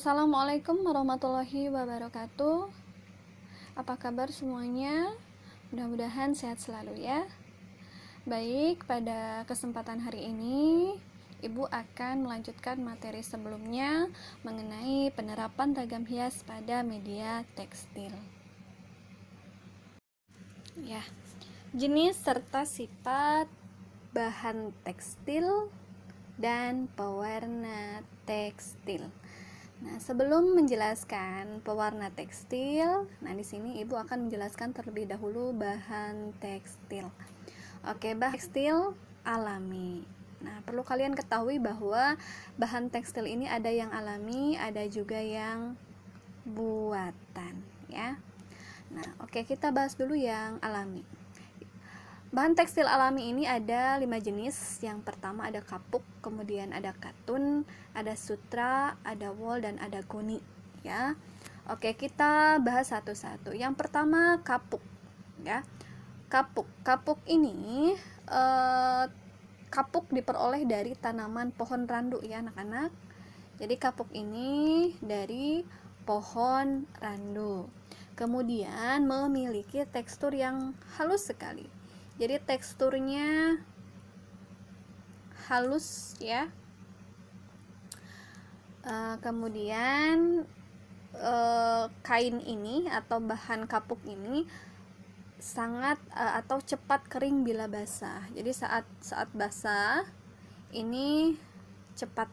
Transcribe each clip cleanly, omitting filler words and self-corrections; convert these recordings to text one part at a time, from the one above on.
Assalamualaikum warahmatullahi wabarakatuh. Apa kabar semuanya? Mudah-mudahan sehat selalu ya. Baik, pada kesempatan hari ini Ibu akan melanjutkan materi sebelumnya mengenai penerapan ragam hias pada media tekstil. Ya, jenis serta sifat bahan tekstil dan pewarna tekstil. Nah, sebelum menjelaskan pewarna tekstil, di sini Ibu akan menjelaskan terlebih dahulu bahan tekstil. Oke, bahan tekstil alami. Nah, perlu kalian ketahui bahwa bahan tekstil ini ada yang alami, ada juga yang buatan, ya. Nah, oke, kita bahas dulu yang alami. Bahan tekstil alami ini ada 5 jenis. Yang pertama ada kapuk, kemudian ada katun, ada sutra, ada wol, dan ada goni, ya. Oke, kita bahas satu-satu. Yang pertama kapuk, ya. Kapuk ini kapuk diperoleh dari tanaman pohon randu, ya anak-anak. Jadi kapuk ini dari pohon randu. Kemudian memiliki tekstur yang halus sekali. Jadi teksturnya halus, ya. Kemudian kain ini atau bahan kapuk ini sangat atau cepat kering bila basah. Jadi saat basah ini cepat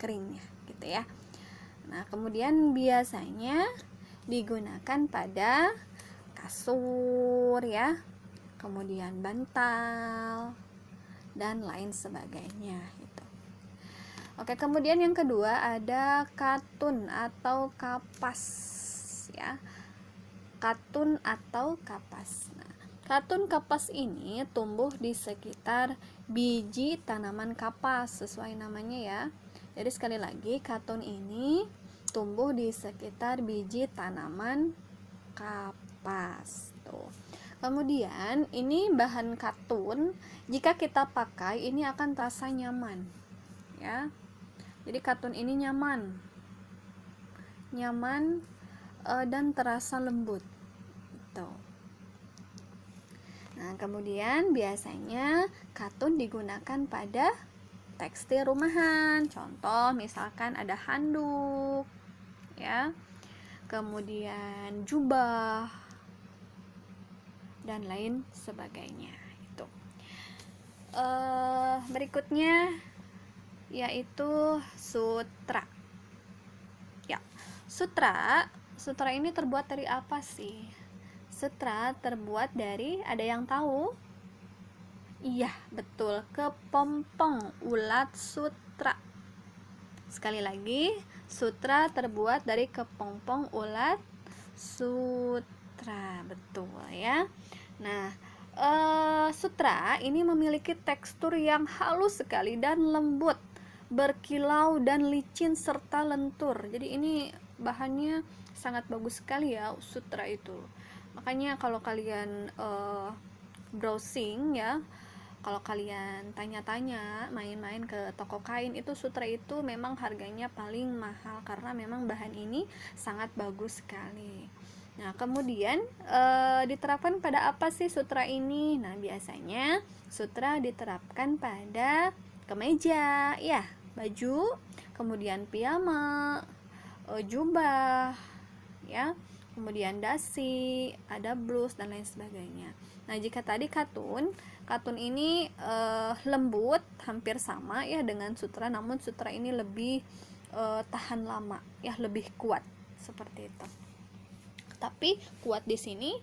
keringnya, gitu ya. Nah, kemudian biasanya digunakan pada kasur, ya, kemudian bantal dan lain sebagainya gitu. Oke, kemudian yang kedua ada katun atau kapas, ya. Katun atau kapas. Nah, katun kapas ini tumbuh di sekitar biji tanaman kapas sesuai namanya, ya. Jadi sekali lagi, katun ini tumbuh di sekitar biji tanaman kapas. Tuh. Kemudian ini bahan katun, jika kita pakai ini akan terasa nyaman, ya. Jadi katun ini nyaman dan terasa lembut. Gitu. Nah, kemudian biasanya katun digunakan pada tekstil rumahan. Contoh misalkan ada handuk, ya. Kemudian jubah dan lain sebagainya itu. Berikutnya yaitu sutra. Ya, sutra ini terbuat dari apa sih? Sutra terbuat dari, ada yang tahu? Iya, betul, kepompong ulat sutra. Sekali lagi, sutra terbuat dari kepompong ulat sutra, betul, ya. Nah, sutra ini memiliki tekstur yang halus sekali dan lembut, berkilau dan licin serta lentur. Jadi ini bahannya sangat bagus sekali, ya, sutra itu. Makanya kalau kalian browsing, ya, kalau kalian tanya-tanya, main-main ke toko kain, itu sutra itu memang harganya paling mahal karena memang bahan ini sangat bagus sekali. Nah, kemudian diterapkan pada apa sih sutra ini? Nah, biasanya sutra diterapkan pada kemeja, ya, baju, kemudian piyama, jubah, ya, kemudian dasi, ada blus dan lain sebagainya. Nah, jika tadi katun ini lembut, hampir sama, ya, dengan sutra, namun sutra ini lebih tahan lama, ya, lebih kuat seperti itu. Tapi kuat di sini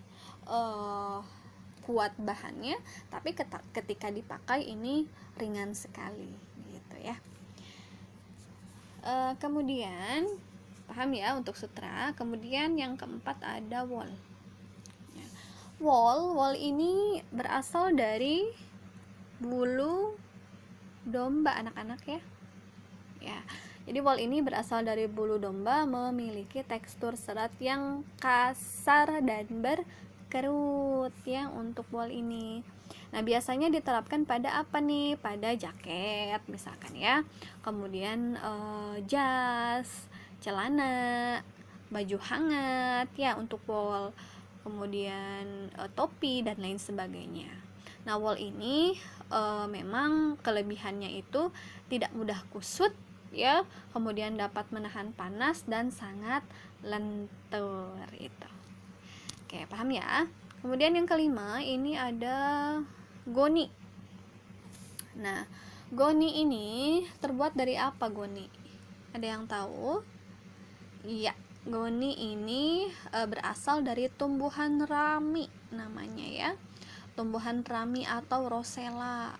kuat bahannya, tapi ketika dipakai ini ringan sekali, gitu ya. Kemudian paham, ya, untuk sutra. Kemudian yang keempat ada wol. Wol ini berasal dari bulu domba, anak-anak, ya. Ya. Jadi wol ini berasal dari bulu domba, memiliki tekstur serat yang kasar dan berkerut, ya, untuk wol ini. Nah, biasanya diterapkan pada apa nih? Pada jaket misalkan, ya. Kemudian jas, celana, baju hangat ya untuk wol, kemudian topi dan lain sebagainya. Nah, wol ini memang kelebihannya itu tidak mudah kusut ya, kemudian dapat menahan panas dan sangat lentur itu. Oke, paham ya? Kemudian yang kelima ini ada goni. Nah, goni ini terbuat dari apa goni? Ada yang tahu? Iya, goni ini berasal dari tumbuhan rami namanya ya. Tumbuhan rami atau rosella.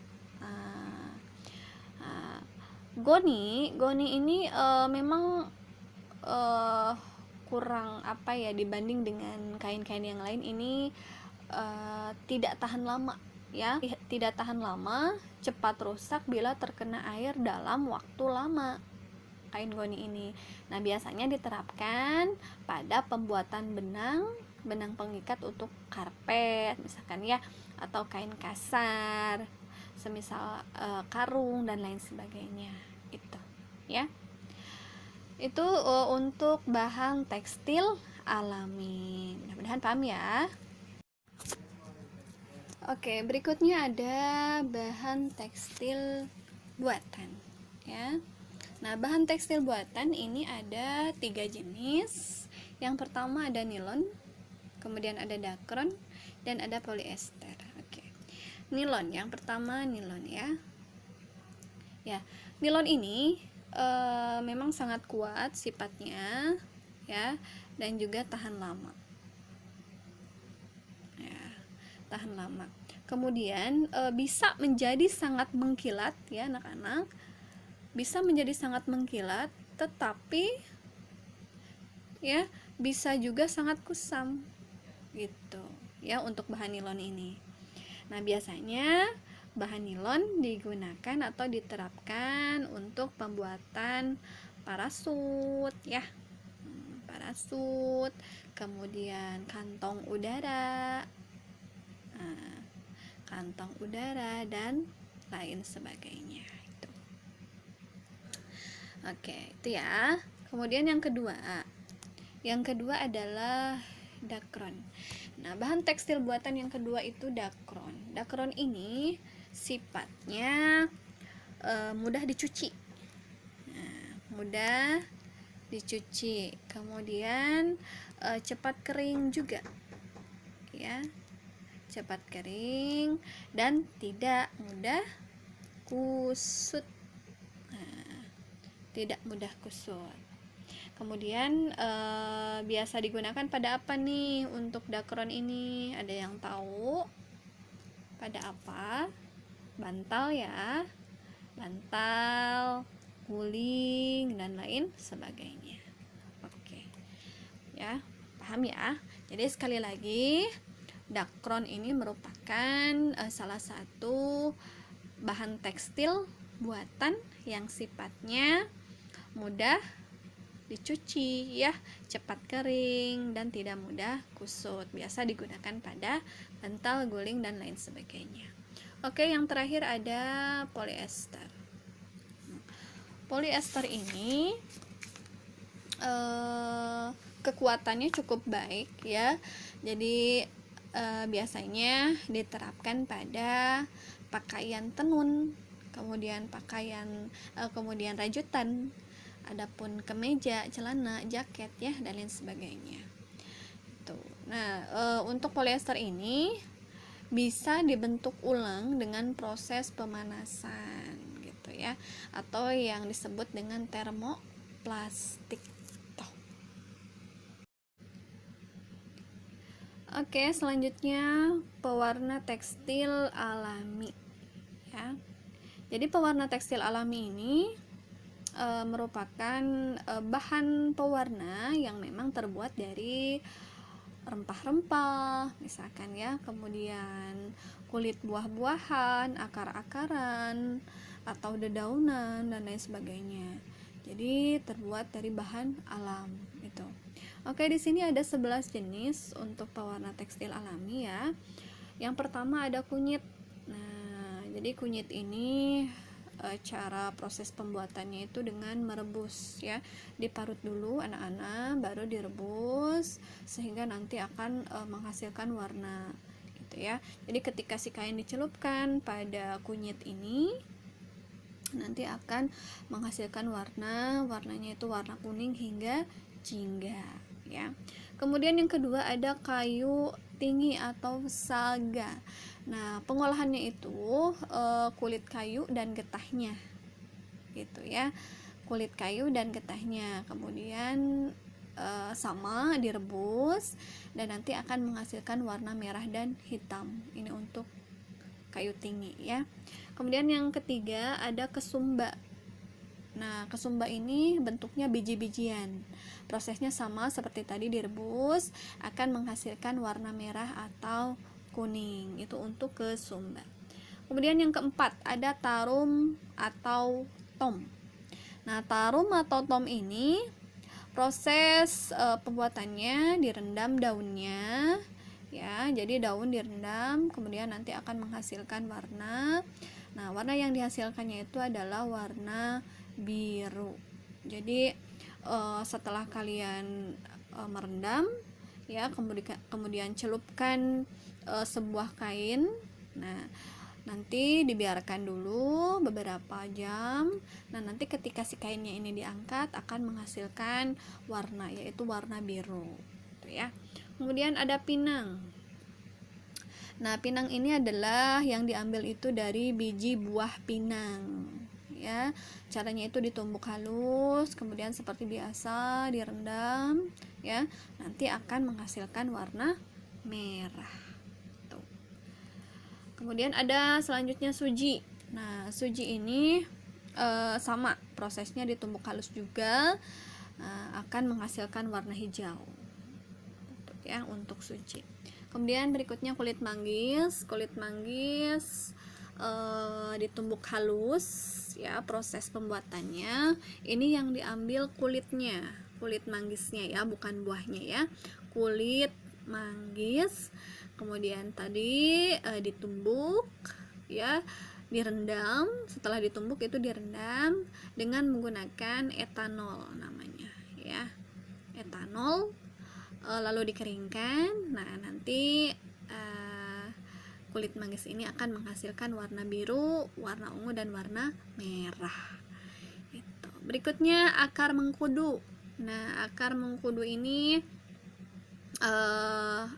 Goni ini memang kurang apa ya, dibanding dengan kain-kain yang lain ini tidak tahan lama ya, tidak tahan lama, cepat rusak bila terkena air dalam waktu lama kain goni ini. Nah, biasanya diterapkan pada pembuatan benang pengikat untuk karpet misalkan ya, atau kain kasar semisal karung dan lain sebagainya itu ya. Itu untuk bahan tekstil alami. Mudah-mudahan paham ya. Oke, berikutnya ada bahan tekstil buatan ya. Nah, bahan tekstil buatan ini ada 3 jenis. Yang pertama ada nilon, kemudian ada dakron, dan ada polyester. Oke. Nilon, yang pertama nilon ya. Ya, nilon ini memang sangat kuat sifatnya ya, dan juga tahan lama. Ya, tahan lama. Kemudian bisa menjadi sangat mengkilat ya anak-anak. Bisa menjadi sangat mengkilat, tetapi ya bisa juga sangat kusam gitu ya untuk bahan nilon ini. Nah, biasanya bahan nilon digunakan atau diterapkan untuk pembuatan parasut ya, parasut, kemudian kantong udara, kantong udara dan lain sebagainya. Oke, itu ya. Kemudian yang kedua adalah dakron. Nah, bahan tekstil buatan yang kedua itu dakron. Dakron ini sifatnya mudah dicuci. Nah, mudah dicuci. Kemudian cepat kering juga. Ya. Cepat kering dan tidak mudah kusut. Tidak mudah kusut. Kemudian biasa digunakan pada apa nih untuk dakron ini? Ada yang tahu? Pada apa? Bantal ya. Bantal, guling dan lain sebagainya. Oke. Ya, paham ya? Jadi sekali lagi, dakron ini merupakan salah satu bahan tekstil buatan yang sifatnya mudah dicuci ya, cepat kering dan tidak mudah kusut. Biasa digunakan pada bantal, guling dan lain sebagainya. Oke, yang terakhir ada polyester. Polyester ini kekuatannya cukup baik ya. Jadi biasanya diterapkan pada pakaian tenun, kemudian kemudian rajutan, adapun kemeja, celana, jaket ya dan lain sebagainya. Tuh. Nah, untuk polyester ini bisa dibentuk ulang dengan proses pemanasan gitu ya, atau yang disebut dengan termoplastik. Oke, selanjutnya pewarna tekstil alami ya. Jadi pewarna tekstil alami ini merupakan bahan pewarna yang memang terbuat dari rempah-rempah misalkan ya, kemudian kulit buah-buahan, akar-akaran atau dedaunan dan lain sebagainya. Jadi terbuat dari bahan alam itu. Oke, di sini ada 11 jenis untuk pewarna tekstil alami ya. Yang pertama ada kunyit. Nah, jadi kunyit ini cara proses pembuatannya itu dengan merebus ya. Diparut dulu anak-anak, baru direbus sehingga nanti akan menghasilkan warna gitu ya. Jadi ketika si kain dicelupkan pada kunyit ini nanti akan menghasilkan warnanya itu warna kuning hingga jingga ya. Kemudian yang kedua ada kayu tinggi atau saga. Nah, pengolahannya itu kulit kayu dan getahnya gitu ya. Kulit kayu dan getahnya. Kemudian sama direbus dan nanti akan menghasilkan warna merah dan hitam. Ini untuk kayu tinggi ya. Kemudian yang ketiga ada kesumba. Nah, kesumba ini bentuknya biji-bijian. Prosesnya sama seperti tadi direbus, akan menghasilkan warna merah atau kuning. Itu untuk kesumba. Kemudian yang keempat ada tarum atau tom. Nah, tarum atau tom ini proses pembuatannya direndam daunnya ya. Jadi daun direndam, kemudian nanti akan menghasilkan warna. Nah, warna yang dihasilkannya itu adalah warna biru. Jadi setelah kalian merendam ya, kemudian celupkan sebuah kain. Nah, nanti dibiarkan dulu beberapa jam. Nah, nanti ketika si kainnya ini diangkat akan menghasilkan warna, yaitu warna biru gitu ya. Kemudian ada pinang. Nah, pinang ini adalah yang diambil itu dari biji buah pinang ya. Caranya itu ditumbuk halus, kemudian seperti biasa direndam ya. Nanti akan menghasilkan warna merah. Tuh. Kemudian ada selanjutnya suji. Nah, suji ini sama prosesnya, ditumbuk halus juga, akan menghasilkan warna hijau ya untuk suji. Kemudian berikutnya kulit manggis. Kulit manggis ditumbuk halus ya, proses pembuatannya. Ini yang diambil kulitnya, kulit manggisnya ya, bukan buahnya ya. Kulit manggis. Kemudian tadi ditumbuk ya, direndam. Setelah ditumbuk itu direndam dengan menggunakan etanol namanya ya. Etanol lalu dikeringkan. Nah, nanti kulit manggis ini akan menghasilkan warna biru, warna ungu, dan warna merah. Itu. Berikutnya akar mengkudu. Nah, akar mengkudu ini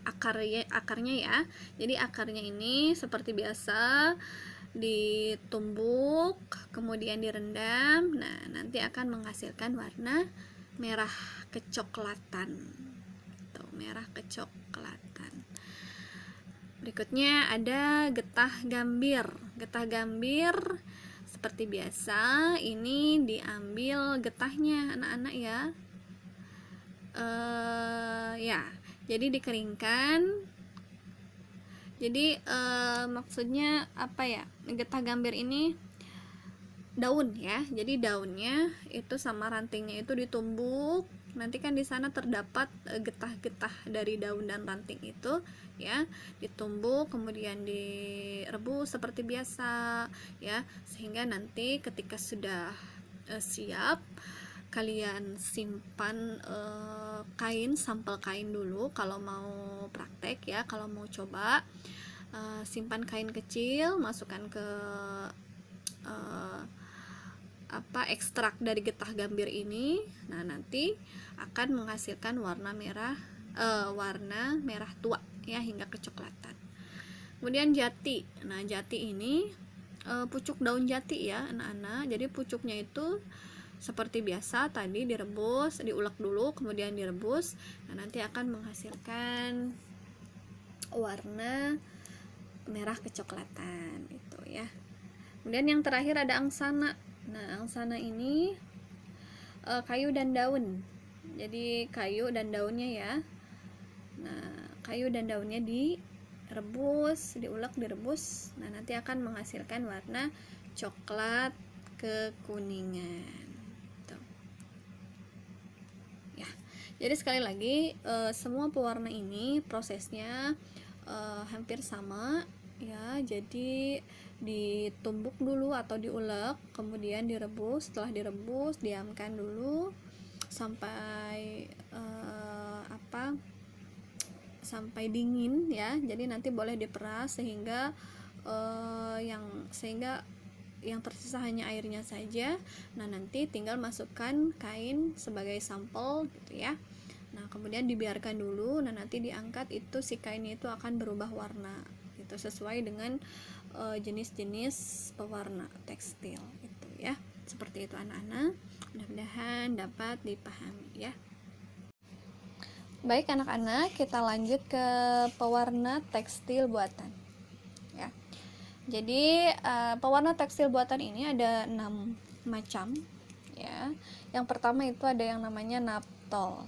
akarnya ya. Jadi akarnya ini seperti biasa ditumbuk, kemudian direndam. Nah, nanti akan menghasilkan warna merah kecoklatan. Tuh, merah kecoklatan. Berikutnya ada getah gambir. Getah gambir seperti biasa, ini diambil getahnya anak-anak ya. Ya, jadi dikeringkan. Jadi maksudnya apa ya? Getah gambir ini daun ya. Jadi daunnya itu sama rantingnya itu ditumbuk. Nanti kan di sana terdapat getah-getah dari daun dan ranting itu ya, ditumbuk kemudian direbus seperti biasa ya, sehingga nanti ketika sudah siap, kalian simpan kain, sampel kain dulu kalau mau praktek ya. Kalau mau coba, simpan kain kecil, masukkan ke ekstrak dari getah gambir ini. Nah, nanti akan menghasilkan warna merah tua ya, hingga kecoklatan. Kemudian jati. Nah, jati ini pucuk daun jati ya anak-anak. Jadi pucuknya itu seperti biasa tadi direbus, diulek dulu kemudian direbus. Nah, nanti akan menghasilkan warna merah kecoklatan itu ya. Kemudian yang terakhir ada angsana. Nah, angsana ini kayu dan daun. Jadi kayu dan daunnya ya. Nah, kayu dan daunnya direbus, diulek, direbus. Nah, nanti akan menghasilkan warna coklat kekuningan. Tuh. Ya. Jadi sekali lagi, semua pewarna ini prosesnya hampir sama ya. Jadi ditumbuk dulu atau diulek, kemudian direbus. Setelah direbus, diamkan dulu sampai sampai dingin ya. Jadi nanti boleh diperas sehingga yang tersisa hanya airnya saja. Nah, nanti tinggal masukkan kain sebagai sampel gitu ya. Nah, kemudian dibiarkan dulu. Nah, nanti diangkat, itu si kainnya itu akan berubah warna gitu, sesuai dengan jenis-jenis pewarna tekstil itu ya. Seperti itu anak-anak. Mudah-mudahan dapat dipahami ya. Baik anak-anak, kita lanjut ke pewarna tekstil buatan ya. Jadi pewarna tekstil buatan ini ada 6 macam ya. Yang pertama itu ada yang namanya naptol.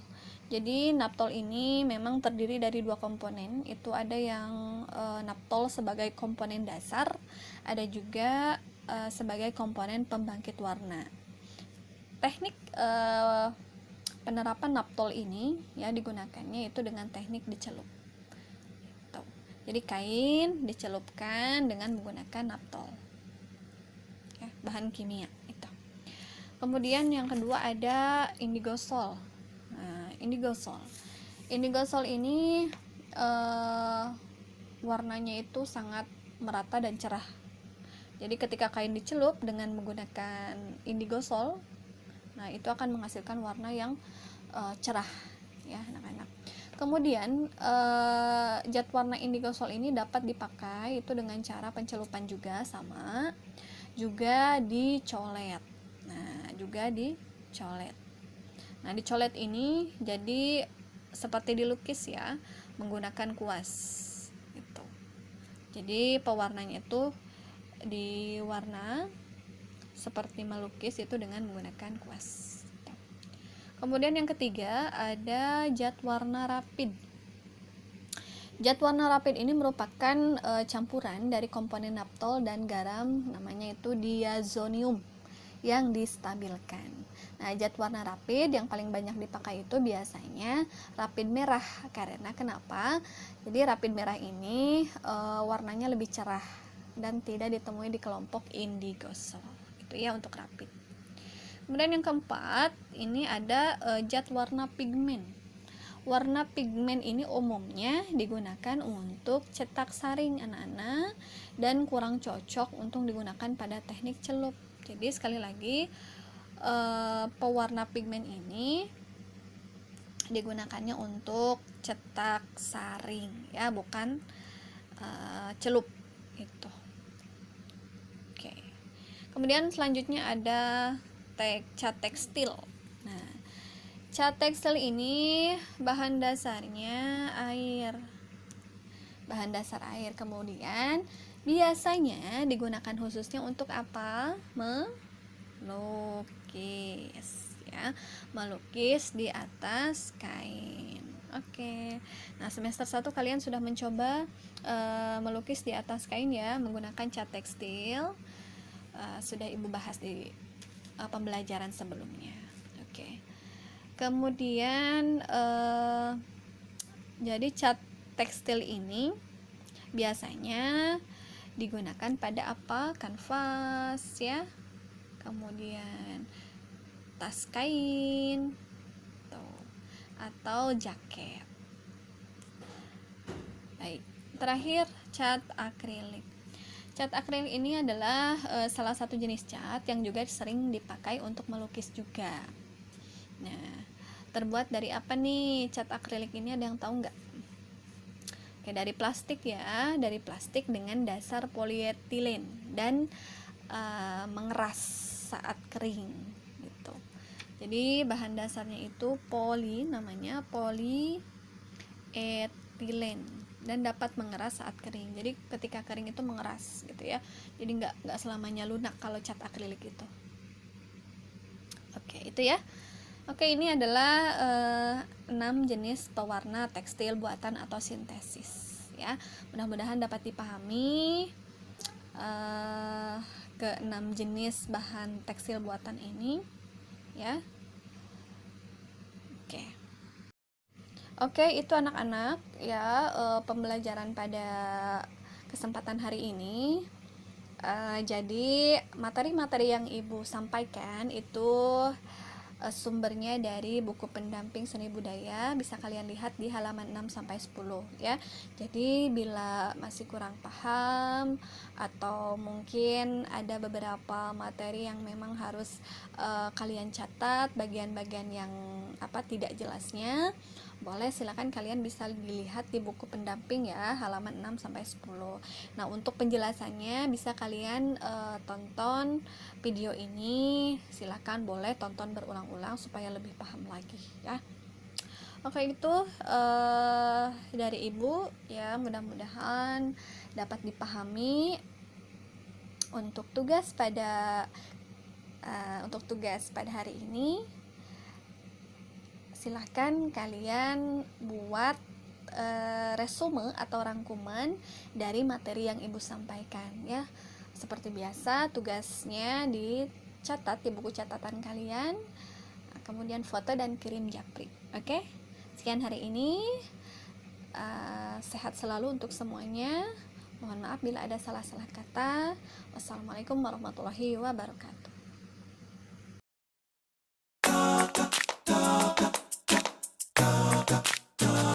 Jadi naptol ini memang terdiri dari 2 komponen. Itu ada yang naptol sebagai komponen dasar, ada juga sebagai komponen pembangkit warna. Teknik penerapan naptol ini ya digunakannya itu dengan teknik dicelup. Jadi kain dicelupkan dengan menggunakan naptol ya, bahan kimia itu. Kemudian yang kedua ada indigosol. Nah, indigosol ini warnanya itu sangat merata dan cerah. Jadi ketika kain dicelup dengan menggunakan indigosol, nah itu akan menghasilkan warna yang cerah ya anak-anak. Kemudian zat warna indigosol ini dapat dipakai itu dengan cara pencelupan juga sama, juga dicolet. Nah, dicolet ini jadi seperti dilukis ya, menggunakan kuas gitu. Jadi pewarnanya itu diwarna seperti melukis itu dengan menggunakan kuas. Kemudian yang ketiga ada zat warna rapid. Zat warna rapid ini merupakan campuran dari komponen naptol dan garam, namanya itu diazonium yang distabilkan. Nah, zat warna rapid yang paling banyak dipakai itu biasanya rapid merah. Karena kenapa? Jadi rapid merah ini warnanya lebih cerah dan tidak ditemui di kelompok indigosol. Itu ya untuk rapid. Kemudian yang keempat, ini ada zat warna pigmen. Warna pigmen ini umumnya digunakan untuk cetak saring anak-anak dan kurang cocok untuk digunakan pada teknik celup. Jadi sekali lagi, pewarna pigmen ini digunakannya untuk cetak saring ya, bukan celup itu. Oke. Kemudian selanjutnya ada cat tekstil. Nah, cat tekstil ini bahan dasarnya air. Bahan dasar air. Kemudian biasanya digunakan khususnya untuk apa? Melukis ya. Melukis di atas kain. Oke. Nah, semester 1 kalian sudah mencoba melukis di atas kain ya menggunakan cat tekstil. Sudah Ibu bahas di pembelajaran sebelumnya. Oke. Kemudian jadi cat tekstil ini biasanya digunakan pada apa? Kanvas ya. Kemudian tas kain atau jaket. Baik. Terakhir cat akrilik. Cat akrilik ini adalah salah satu jenis cat yang juga sering dipakai untuk melukis juga. Nah, terbuat dari apa nih cat akrilik ini, ada yang tahu nggak? Oke, dari plastik ya, dari plastik dengan dasar polietilen dan mengeras saat kering gitu. Jadi bahan dasarnya itu namanya polietilen dan dapat mengeras saat kering. Jadi ketika kering itu mengeras gitu ya. Jadi nggak selamanya lunak kalau cat akrilik itu. Oke, itu ya. Oke, ini adalah 6 jenis pewarna tekstil buatan atau sintesis ya. Mudah-mudahan dapat dipahami ke-6 jenis bahan tekstil buatan ini ya. Oke, itu anak-anak ya pembelajaran pada kesempatan hari ini. Jadi materi-materi yang Ibu sampaikan itu sumbernya dari buku pendamping seni budaya, bisa kalian lihat di halaman 6 sampai 10 ya. Jadi bila masih kurang paham atau mungkin ada beberapa materi yang memang harus kalian catat bagian-bagian yang tidak jelasnya, boleh silakan kalian bisa dilihat di buku pendamping ya, halaman 6 sampai 10. Nah, untuk penjelasannya bisa kalian tonton video ini, silakan boleh tonton berulang-ulang supaya lebih paham lagi ya. Oke, itu dari Ibu ya, mudah-mudahan dapat dipahami. Untuk tugas pada hari ini, silahkan kalian buat resume atau rangkuman dari materi yang Ibu sampaikan ya. Seperti biasa, tugasnya dicatat di buku catatan kalian, kemudian foto dan kirim japri. Oke, sekian hari ini. Sehat selalu untuk semuanya. Mohon maaf bila ada salah-salah kata. Wassalamualaikum warahmatullahi wabarakatuh.